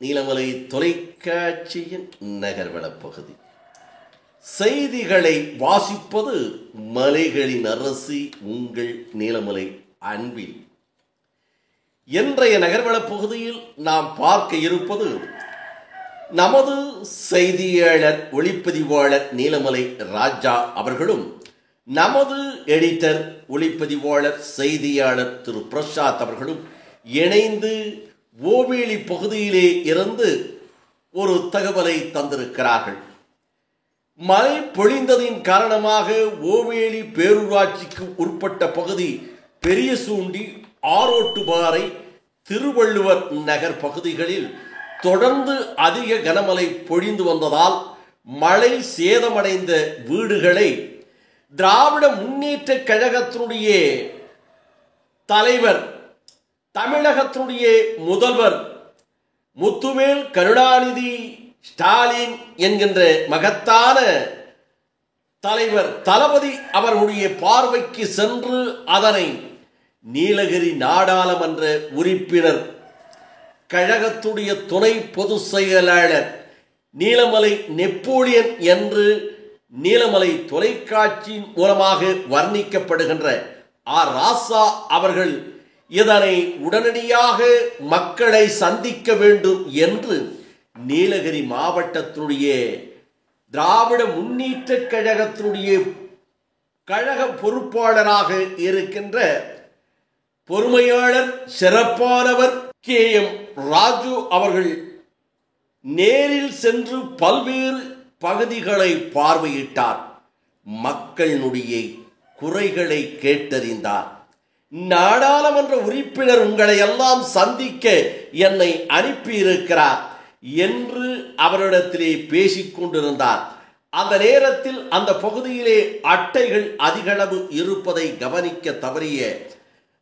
நீலமலை தொலைக்காட்சியின் நகர்வளப் பகுதி. செய்திகளை வாசிப்பது மலைகளின் அரசி உங்கள் நீலமலை அன்பில். இன்றைய நகர்வளப் பகுதியில் நாம் பார்க்க இருப்பது நமது செய்தியாளர் ஒளிப்பதிவாளர் நீலமலை ராஜா அவர்களும் நமது எடிட்டர் ஒளிப்பதிவாளர் செய்தியாளர் திரு பிரசாத் அவர்களும் இணைந்து ஓவேலி பகுதியிலே இருந்து ஒரு தகவலை தந்திருக்கிறார்கள். மழை பொழிந்ததின் காரணமாக ஓவேலி பேரூராட்சிக்கு உட்பட்ட பகுதி பெரியசூண்டி, ஆரோட்டுபாறை, திருவள்ளுவர் நகர் பகுதிகளில் தொடர்ந்து அதிக கனமழை பொழிந்து வந்ததால் மழை சேதமடைந்த வீடுகளை திராவிட முன்னேற்ற கழகத்தினுடைய தலைவர், தமிழகத்தினுடைய முதல்வர் முத்துவேல் கருணாநிதி ஸ்டாலின் என்கின்ற மகத்தான தலைவர் தளபதி அவர்களுடைய பார்வைக்கு சென்று அதனை நீலகிரி நாடாளுமன்ற உறுப்பினர், கழகத்துடைய துணை பொதுச் செயலாளர் நீலமலை நெப்போலியன் என்று நீலமலை தொலைக்காட்சியின் மூலமாக வர்ணிக்கப்படுகின்ற ஆர் ராசா அவர்கள் இதனை உடனடியாக மக்களை சந்திக்க வேண்டும் என்று நீலகிரி மாவட்டத்தினுடைய திராவிட முன்னேற்ற கழகத்தினுடைய கழக பொறுப்பாளராக இருக்கின்ற பொறுமையாளர் சிறப்பானவர் KM ராஜு அவர்கள் நேரில் சென்று பல்வேறு பகுதிகளை பார்வையிட்டார். மக்களுடைய குறைகளை கேட்டறிந்தார். நாடாளுமன்ற உறுப்பினர் உங்களை எல்லாம் சந்திக்க என்னை அனுப்பியிருக்கிறார் என்று அவரிடத்திலே பேசிக் கொண்டிருந்தார். அந்த நேரத்தில் அந்த பகுதியிலே அட்டைகள் அதிகளவு இருப்பதை கவனிக்க தவறிய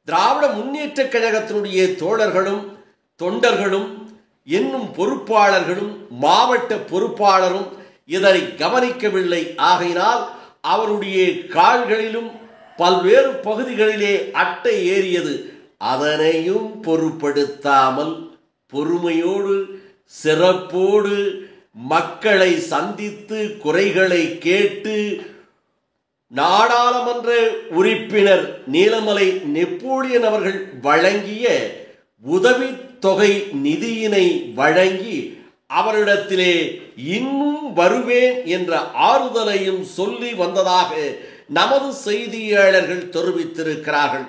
திராவிட முன்னேற்ற கழகத்தினுடைய தோழர்களும் தொண்டர்களும் இன்னும் பொறுப்பாளர்களும் மாவட்ட பொறுப்பாளரும் இதனை கவனிக்கவில்லை. ஆகையினால் அவருடைய கால்களிலும் பல்வேறு பகுதிகளிலே அட்டை ஏறியது. அதனையும் பொருட்படுத்தாமல் பொறுமையோடு சிறப்போடு மக்களை சந்தித்து குறைகளை கேட்டு நாடாளுமன்ற உறுப்பினர் நீலமலை நெப்போலியன் அவர்கள் வழங்கிய உதவித்தொகை நிதியினை வழங்கி அவரிடத்திலே இன்னும் வருவேன் என்ற ஆறுதலையும் சொல்லி வந்ததாக நமது செய்தியாளர்கள் தெரிவித்திருக்கிறார்கள்.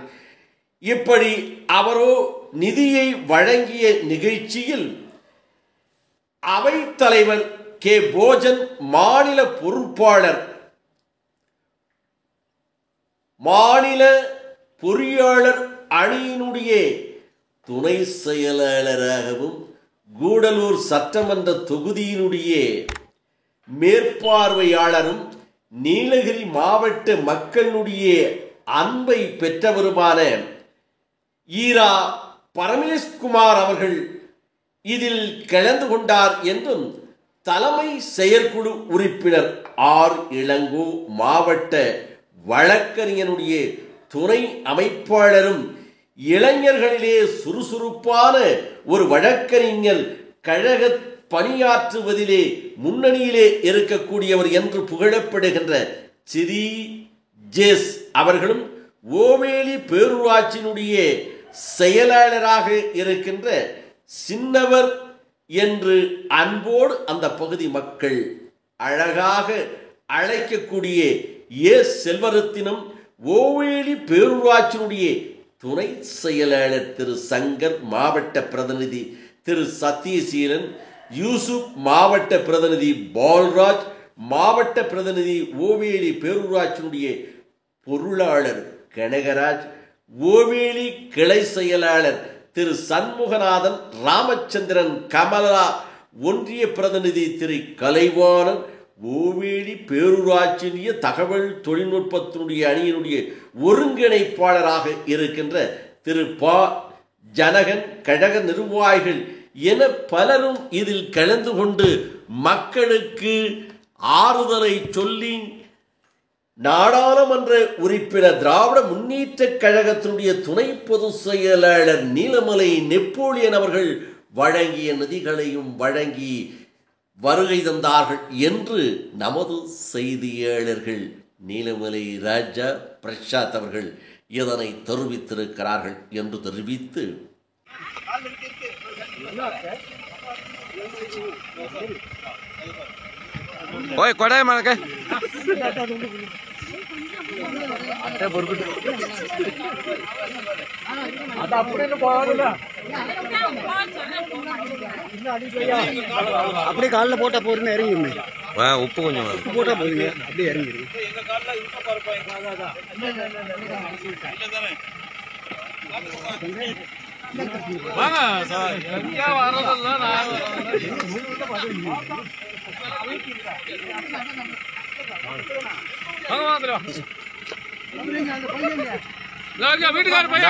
இப்படி அவரோ நிதியை வழங்கிய நிகழ்ச்சியில் அவைத்தலைவர் கே போஜன், மாநில பொறுப்பாளர், மாநில பொறியாளர் அணியினுடைய துணை செயலாளராகவும் கூடலூர் சட்டமன்ற தொகுதியினுடைய மேற்பார்வையாளரும் நீலகிரி மாவட்ட மக்களுடைய அன்பை பெற்றவருமான ஈரா பரமேஷ்குமார் அவர்கள் இதில் கலந்து கொண்டார் என்றும் தலைமை செயற்குழு உறுப்பினர் ஆர் இளங்கோ, மாவட்ட வழக்கறிஞனுடைய துணை அமைப்பாளரும் இளைஞர்களிலே சுறுசுறுப்பான ஒரு வழக்கறிஞர், கழக பணியாற்றுவதிலே முன்னணியிலே இருக்கக்கூடியவர் என்று புகழப்படுகின்ற சிறீ ஜேஸ் அவர்களும் ஓவேலி பேரூராட்சியினுடைய செயலாளராக இருக்கின்ற சின்னவர் என்று அன்போடு அந்த பகுதி மக்கள் அழகாக அழைக்கக்கூடிய செல்வரத்தினம், ஓவேலி பேரூராட்சியினுடைய துணை செயலாளர் திரு சங்கர், மாவட்ட பிரதிநிதி திரு சத்யசீலன், யூசுப், மாவட்ட பிரதிநிதி பால்ராஜ், மாவட்ட பிரதிநிதி ஓவேலி பேரூராட்சியினுடைய பொருளாளர் கனகராஜ், ஓவேலி கிளை செயலாளர் திரு சண்முகநாதன், ராமச்சந்திரன், கமலா, ஒன்றிய பிரதிநிதி திரு கலைவாணன், ஓவேலி பேரூராட்சியினுடைய தகவல் தொழில்நுட்பத்தினுடைய அணியினுடைய ஒருங்கிணைப்பாளராக இருக்கின்ற திரு பா ஜனகன், கழக நிர்வாகிகள் என பலரும் இதில் கலந்து கொண்டு மக்களுக்கு ஆறுதலை சொல்லி நாடாளுமன்ற உறுப்பினர் திராவிட முன்னேற்ற கழகத்தினுடைய துணை பொதுச் செயலாளர் நீலமலை நெப்போலியன் அவர்கள் வழங்கிய நிதிகளையும் வழங்கி வருகை தந்தார்கள் என்று நமது செய்தியாளர்கள் நீலமலை ராஜா பிரசாத் அவர்கள் இதனை தெரிவித்திருக்கிறார்கள் என்று தெரிவித்து அப்படியே காலில் போட்டா போறேன்னு இறங்கிருமே உப்பு கொஞ்சம் உப்பு போட்டா போறீங்க அப்படியே இறங்கிருக்கு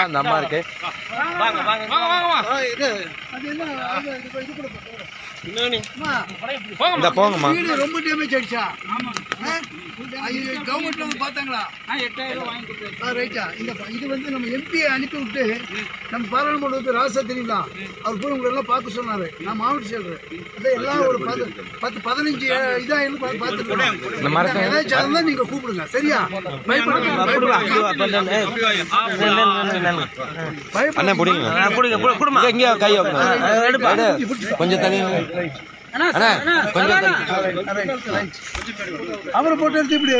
அந்த அம்மா இருக்கு போங்கம்மா ரொம்ப டேமேஜ் ஆயிடுச்சா கவர்மெண்ட் வந்து பார்த்தாங்களா ரைட்டா இது வந்து நம்ம எம்பியை அனுப்பி விட்டு நம்ம பாராளுமன்ற ராசா தெரியுங்களா அவர் போய் உங்களை எல்லாம் பார்க்க சொன்னாரு நான் மாவட்ட செயலர் அதான் எல்லாம் ஒரு 10-15 இதாயிரம் பார்த்துருக்கோம் ஏதாச்சும் நீங்க கூப்பிடுங்க சரியா கொஞ்சம் தனி அவரை போட்டு எடுத்து இப்படி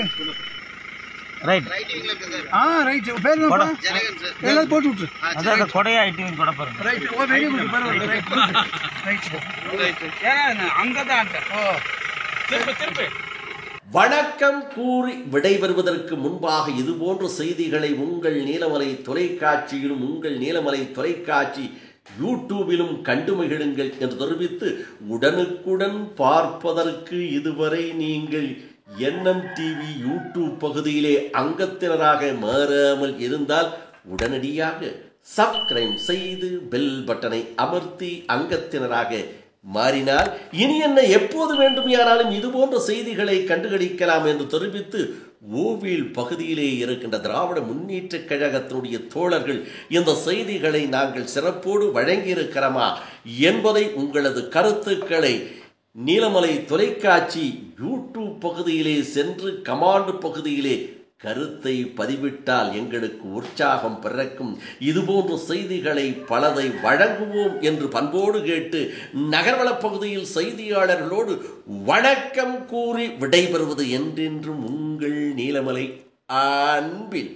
ரைட் ரைட் பேர் எல்லாம் போட்டு விட்டு அதான் கொடையா ஐடி கொடை பாருங்க ரைட் ஓ வெரி குட் பரவாயில்லை ரைட் ரைட் அங்கதான் ஓ திருப்பி வணக்கம் கூறி விடைபெறுவதற்கு முன்பாக இதுபோன்ற செய்திகளை உங்கள் நீலமலை தொலைக்காட்சியிலும் உங்கள் நீலமலை தொலைக்காட்சி யூடியூபிலும் கண்டு மகிழுங்கள் என்று தெரிவித்து உடனுக்குடன் பார்ப்பதற்கு இதுவரை நீங்கள் NMTV யூடியூப் பகுதியிலே அங்கத்தினராக மாறாமல் இருந்தால் உடனடியாக சப்ஸ்கிரைப் செய்து பெல் பட்டனை அமர்த்தி அங்கத்தினராக மாறினால் இனி என்ன எப்போது வேண்டுமானாலும் இதுபோன்ற செய்திகளை கண்டுகளிக்கலாம் என்று தெரிவித்து ஓவில் பகுதியிலே இருக்கின்ற திராவிட முன்னேற்ற கழகத்தினுடைய தோழர்கள் இந்த செய்திகளை நாங்கள் சிறப்போடு வழங்கியிருக்கிறோமா என்பதை உங்களது கருத்துக்களை நீலமலை தொலைக்காட்சி யூடியூப் பகுதியிலே சென்று கமாண்ட் பகுதியிலே கருத்தை பதிவிட்டால் எங்களுக்கு உற்சாகம் பிறக்கும். இதுபோன்ற செய்திகளை பலதை வழங்குவோம் என்று பண்போடு கேட்டு நகர்வளப் பகுதியில் செய்தியாளர்களோடு வணக்கம் கூறி விடைபெறுவது என்றென்றும் உங்கள் நீலமலை அன்பில்